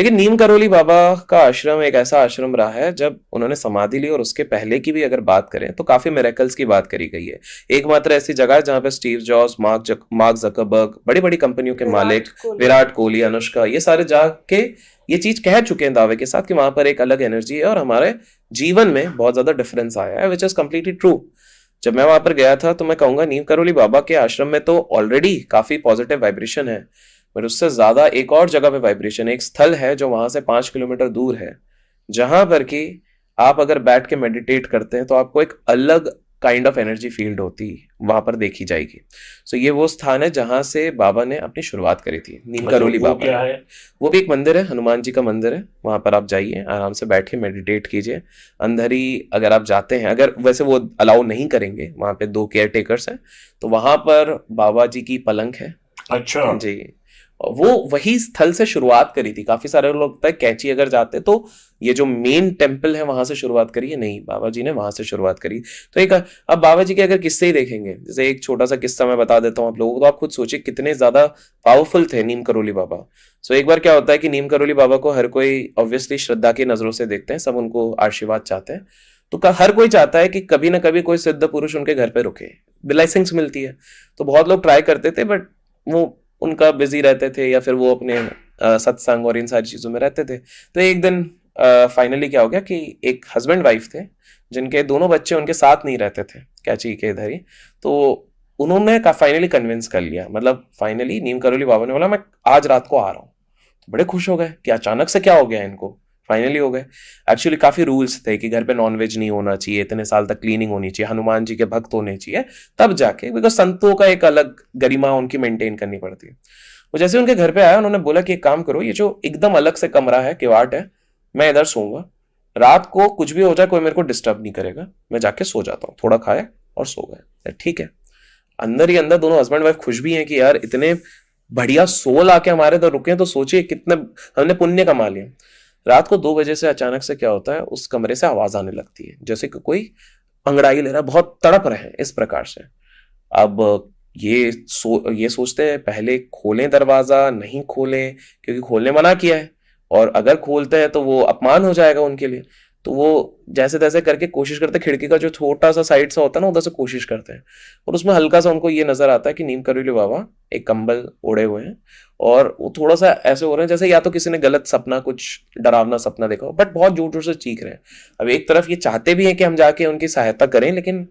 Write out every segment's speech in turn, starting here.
लेकिन नीम करोली बाबा का आश्रम एक ऐसा आश्रम रहा है जब उन्होंने समाधि ली, और उसके पहले की भी अगर बात करें तो काफी मिरेकल्स की बात करी गई है। एकमात्र ऐसी जगह है जहां पे स्टीव जॉब्स, मार्क जकरबर्ग, बड़ी बड़ी कंपनियों के मालिक, विराट कोहली, अनुष्का, ये सारे जाके ये चीज कह चुके हैं दावे के साथ कि वहां पर एक अलग एनर्जी है और हमारे जीवन में बहुत ज्यादा डिफरेंस आया है, विच इज कंप्लीटली ट्रू। जब मैं वहां पर गया था तो मैं कहूंगा नीम करोली बाबा के आश्रम में तो ऑलरेडी काफी पॉजिटिव वाइब्रेशन है, पर उससे ज्यादा एक और जगह पे वाइब्रेशन, एक स्थल है जो वहां से 5 किलोमीटर दूर है, जहां पर कि आप अगर बैठ के मेडिटेट करते हैं तो आपको एक अलग काइंड ऑफ एनर्जी फील्ड होती वहां पर देखी जाएगी। सो ये वो स्थान है जहां से बाबा ने अपनी शुरुआत करी थी, नीम करोली बाबा। क्या है वो भी एक मंदिर है, हनुमान जी का मंदिर है। वहां पर आप जाइए, आराम से बैठ के मेडिटेट कीजिए। अंदर ही अगर आप जाते हैं, अगर वैसे वो अलाउ नहीं करेंगे, वहां पे 2 केयर टेकर्स हैं, तो वहां पर बाबा जी की पलंग है। अच्छा जी, वो वही स्थल से शुरुआत करी थी। काफी सारे लोग लगता है कैंची अगर जाते तो ये जो मेन टेम्पल है वहां से शुरुआत करी है, नहीं, बाबा जी ने वहां से शुरुआत करी। तो एक अब बाबा जी के अगर किस्से ही देखेंगे, जैसे एक छोटा सा किस्सा मैं बता देता हूँ आप लोगों को, तो आप खुद सोचिए कितने ज्यादा पावरफुल थे नीम करोली बाबा। सो एक बार क्या होता है कि नीम करोली बाबा को हर कोई ऑब्वियसली श्रद्धा की नजरों से देखते हैं, सब उनको आशीर्वाद चाहते हैं। तो हर कोई चाहता है कि कभी ना कभी कोई सिद्ध पुरुष उनके घर पे रुके, ब्लेसिंग्स मिलती है। तो बहुत लोग ट्राई करते थे, बट वो उनका बिजी रहते थे या फिर वो अपने सत्संग और इन सारी चीजों में रहते थे। तो एक दिन फाइनली क्या हो गया कि एक हस्बैंड वाइफ थे जिनके दोनों बच्चे उनके साथ नहीं रहते थे, कैची के इधर ही। तो उन्होंने फाइनली कन्विंस कर लिया, मतलब फाइनली नीम करोली बाबा ने बोला मैं आज रात को आ रहा हूँ। तो बड़े खुश हो गए कि अचानक से क्या हो गया इनको, फाइनली हो गए। एक्चुअली काफी रूल्स थे कि घर पे नॉनवेज नहीं होना चाहिए, इतने साल तक क्लीनिंग होनी चाहिए, हनुमान जी के भक्त होने चाहिए, तब जाके, बिकॉज संतों का एक अलग गरिमा उनकी मेंटेन करनी पड़ती है। वो जैसे उनके घर पे आया, उन्होंने बोला कि एक काम करो, ये जो एकदम अलग से कमरा है, किवाट है, मैं इधर सोऊंगा, रात को कुछ भी हो जाए कोई मेरे को डिस्टर्ब नहीं करेगा, मैं जाके सो जाता हूँ। थोड़ा खाए और सो गए। ठीक है। अंदर ही अंदर दोनों हस्बैंड वाइफ खुश भी हैं कि यार इतने बढ़िया सोल आके हमारे तो रुके, तो सोचिए कितने हमने पुण्य कमा लिया। रात को 2 बजे से अचानक से क्या होता है, उस कमरे से आवाज आने लगती है जैसे कि कोई अंगड़ाई ले रहा है, बहुत तड़प रहे हैं इस प्रकार से। अब ये सोचते हैं पहले खोलें दरवाजा, नहीं खोलें, क्योंकि खोलने मना किया है, और अगर खोलते हैं तो वो अपमान हो जाएगा उनके लिए। तो वो जैसे तैसे करके कोशिश करते हैं, खिड़की का जो छोटा सा साइड सा होता है ना, उधर से कोशिश करते हैं, और उसमें हल्का सा उनको ये नजर आता है कि नीम करोली बाबा एक कंबल ओढ़े हुए हैं, और वो थोड़ा सा ऐसे हो रहे हैं जैसे या तो किसी ने गलत सपना, कुछ डरावना सपना देखा हो, बट बहुत जोर जोर से चीख रहे हैं। अब एक तरफ ये चाहते भी हैं कि हम जाके उनकी सहायता करें, लेकिन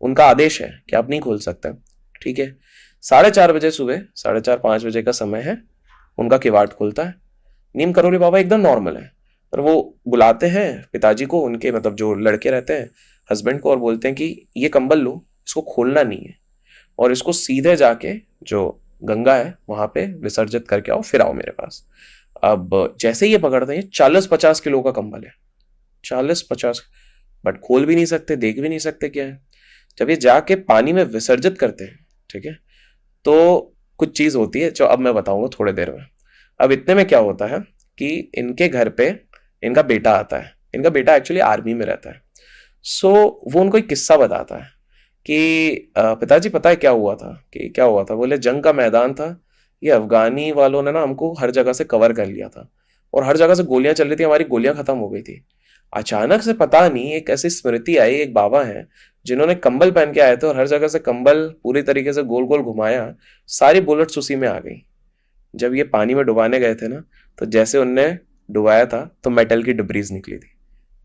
उनका आदेश है कि आप नहीं खोल सकते। ठीक है। 4:30 बजे सुबह, 4:30-5 बजे का समय है, उनका किवाड़ खुलता है। नीम करोली बाबा एकदम नॉर्मल है, पर वो बुलाते हैं पिताजी को, उनके मतलब जो लड़के रहते हैं, हस्बैंड को, और बोलते हैं कि ये कंबल लो, इसको खोलना नहीं है, और इसको सीधे जाके जो गंगा है वहां पे विसर्जित करके आओ, फिर आओ मेरे पास। अब जैसे ही ये पकड़ते हैं, 40-50 किलो का कंबल है, 40-50, बट खोल भी नहीं सकते, देख भी नहीं सकते क्या है। जब ये जाके पानी में विसर्जित करते हैं, ठीक है, तो कुछ चीज होती है जो अब मैं बताऊंगा थोड़ी देर में। अब इतने में क्या होता है कि इनके घर पे इनका बेटा आता है। इनका बेटा एक्चुअली आर्मी में रहता है। सो वो उनको एक किस्सा बताता है कि पिताजी पता है क्या हुआ था, कि क्या हुआ था, बोले जंग का मैदान था, ये अफगानी वालों ने ना हमको हर जगह से कवर कर लिया था, और हर जगह से गोलियां चल रही थी, हमारी गोलियां खत्म हो गई थी। अचानक से पता नहीं एक ऐसी स्मृति आई, एक बाबा है जिन्होंने कंबल पहन के आए थे, और हर जगह से कंबल पूरी तरीके से गोल गोल घुमाया, सारी बुलेट्स उसी में आ गई। जब ये पानी में डुबाने गए थे ना, तो जैसे उनने डुबाया था तो मेटल की डिब्रीज निकली थी।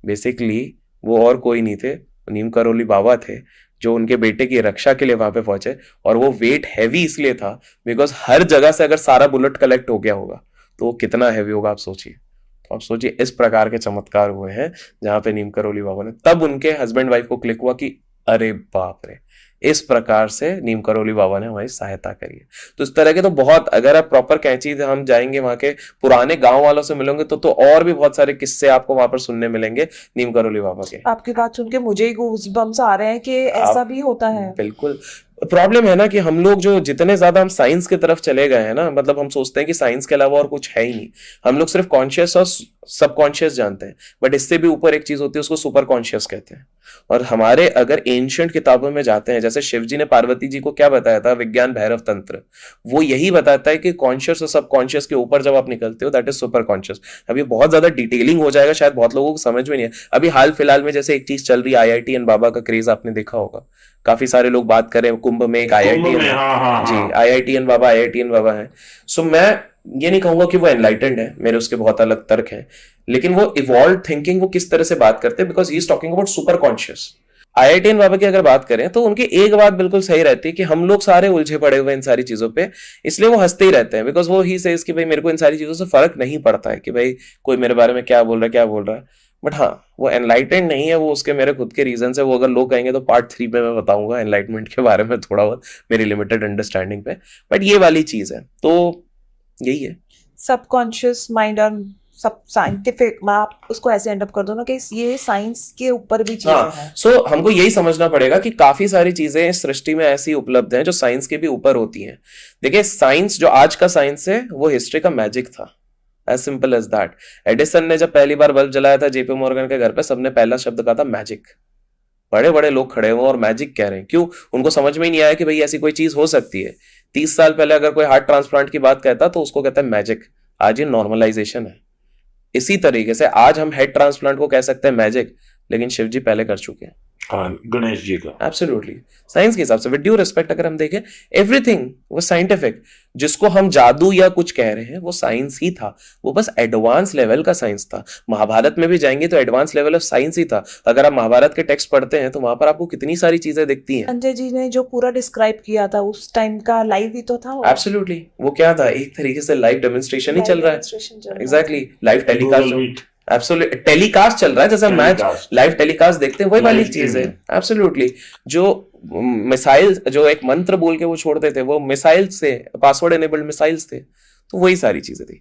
बेसिकली वो और कोई नहीं थे, नीम करोली बाबा थे, जो उनके बेटे की रक्षा के लिए वहां पे पहुंचे। और वो वेट हैवी इसलिए था बिकॉज हर जगह से अगर सारा बुलेट कलेक्ट हो गया होगा तो वो कितना हैवी होगा, आप सोचिए। तो आप सोचिए इस प्रकार के चमत्कार हुए हैं जहां पे नीम करोली बाबा ने, तब उनके हस्बैंड वाइफ को क्लिक हुआ कि अरे बाप रे, इस प्रकार से नीम करोली बाबा ने हमारी सहायता करी है। तो इस तरह के तो बहुत, अगर आप प्रॉपर कैंची हम जाएंगे वहां के पुराने गांव वालों से मिलेंगे तो और भी बहुत सारे किस्से आपको वहां पर सुनने मिलेंगे नीम करोली बाबा के। आपकी बात सुन के मुझे ही गूज़बम्स आ रहे हैं कि ऐसा भी होता है। बिल्कुल। प्रॉब्लम है ना कि हम लोग जो जितने ज्यादा हम साइंस की तरफ चले गए हैं ना, मतलब हम सोचते हैं कि साइंस के अलावा और कुछ है ही नहीं। हम लोग सिर्फ कॉन्शियस और सबकॉन्शियस जानते हैं, बट इससे भी ऊपर एक चीज होती है, उसको सुपर कॉन्शियस कहते हैं। और हमारे अगर एंशियंट किताबों में जाते हैं, जैसे शिव जी ने पार्वती जी को क्या बताया था, विज्ञान भैरव तंत्र, वो यही बताता है कि कॉन्शियस और सबकॉन्शियस के ऊपर जब आप निकलते हो दैट इज सुपर कॉन्शियस। अभी बहुत ज्यादा डिटेलिंग हो जाएगा, शायद बहुत लोगों को समझ में नहीं है। अभी हाल फिलहाल में जैसे एक चीज चल रही है, IITN बाबा का क्रेज आपने देखा होगा, काफी सारे लोग बात कर रहे हैं, कुंभ में एक IITN जी, IITN बाबा है। सो मैं ये नहीं कहूंगा कि वो एनलाइटेंड है, मेरे उसके बहुत अलग तर्क हैं, लेकिन वो इवॉल्व थिंकिंग वो किस तरह से बात करते हैं, because he is talking about super conscious. IITN बाबा की अगर बात करें तो उनकी एक बात बिल्कुल सही रहती है कि हम लोग सारे उलझे पड़े हुए इन सारी चीजों पे, इसलिए वो हंसते ही रहते हैं, बिकॉज वो ही सेज कि भाई मेरे को इन सारी चीजों से फर्क नहीं पड़ता है कि भाई कोई मेरे बारे में क्या बोल रहा है। बट हाँ, वो एनलाइटेंड नहीं है, वो उसके मेरे खुद के रीजन है। वो अगर लोग कहेंगे तो पार्ट 3 में मैं बताऊंगा एनलाइटमेंट के बारे में थोड़ा बहुत, मेरी लिमिटेड अंडरस्टैंडिंग पे। बट ये वाली चीज है, तो यही है सबकॉन्शियस माइंड और सब साइंटिफिक, आप उसको ऐसे एंड अप कर दो ना कि ये साइंस के ऊपर भी चीजें हैं। सो हमको यही समझना पड़ेगा कि काफी सारी चीजें इस सृष्टि में ऐसी उपलब्ध हैं जो साइंस के भी ऊपर होती हैं। देखिए, साइंस जो आज का साइंस है वो हिस्ट्री का मैजिक था, as simple as that. Edison ने जब पहली बार बल्ब जलाया था JP मॉर्गन के घर पे, सबने पहला शब्द कहा था मैजिक। बड़े बड़े लोग खड़े हुए और मैजिक कह रहे हैं, क्यों? उनको समझ में ही नहीं आया कि भाई ऐसी कोई चीज हो सकती है। 30 साल पहले अगर कोई हार्ट ट्रांसप्लांट की बात कहता तो उसको कहता है मैजिक। आज ये नॉर्मलाइजेशन है। इसी तरीके से आज हम हेड ट्रांसप्लांट को कह सकते हैं मैजिक, लेकिन शिव जी पहले कर चुके हैं। हाँ, गणेश जी का। एब्सोल्युटली, साइंस के हिसाब से विद ड्यू रिस्पेक्ट अगर हम देखें, एवरीथिंग वो साइंटिफिक। जिसको हम जादू या कुछ कह रहे हैं वो साइंस ही था, वो बस एडवांस लेवल का साइंस था। महाभारत में भी जाएंगे तो एडवांस लेवल ऑफ साइंस ही था। अगर आप महाभारत के टेक्स्ट पढ़ते हैं तो वहां पर आपको कितनी सारी चीजें दिखती हैं। संजय जी ने जो पूरा डिस्क्राइब किया था उस टाइम का लाइव ही तो था। एब्सोल्युटली, वो क्या था, एक तरीके से लाइव डेमोन्स्ट्रेशन ही चल रहा है। Exactly, live telecast, absolutely telecast चल रहा है, जैसे मैच लाइव टेलीकास्ट देखते हैं, वही वाली चीज है। एब्सोल्युटली, जो मिसाइल, जो एक मंत्र बोल के वो छोड़ते थे, वो मिसाइल से, पासवर्ड एनेबल्ड मिसाइल्स थे, तो वही सारी चीजें थी।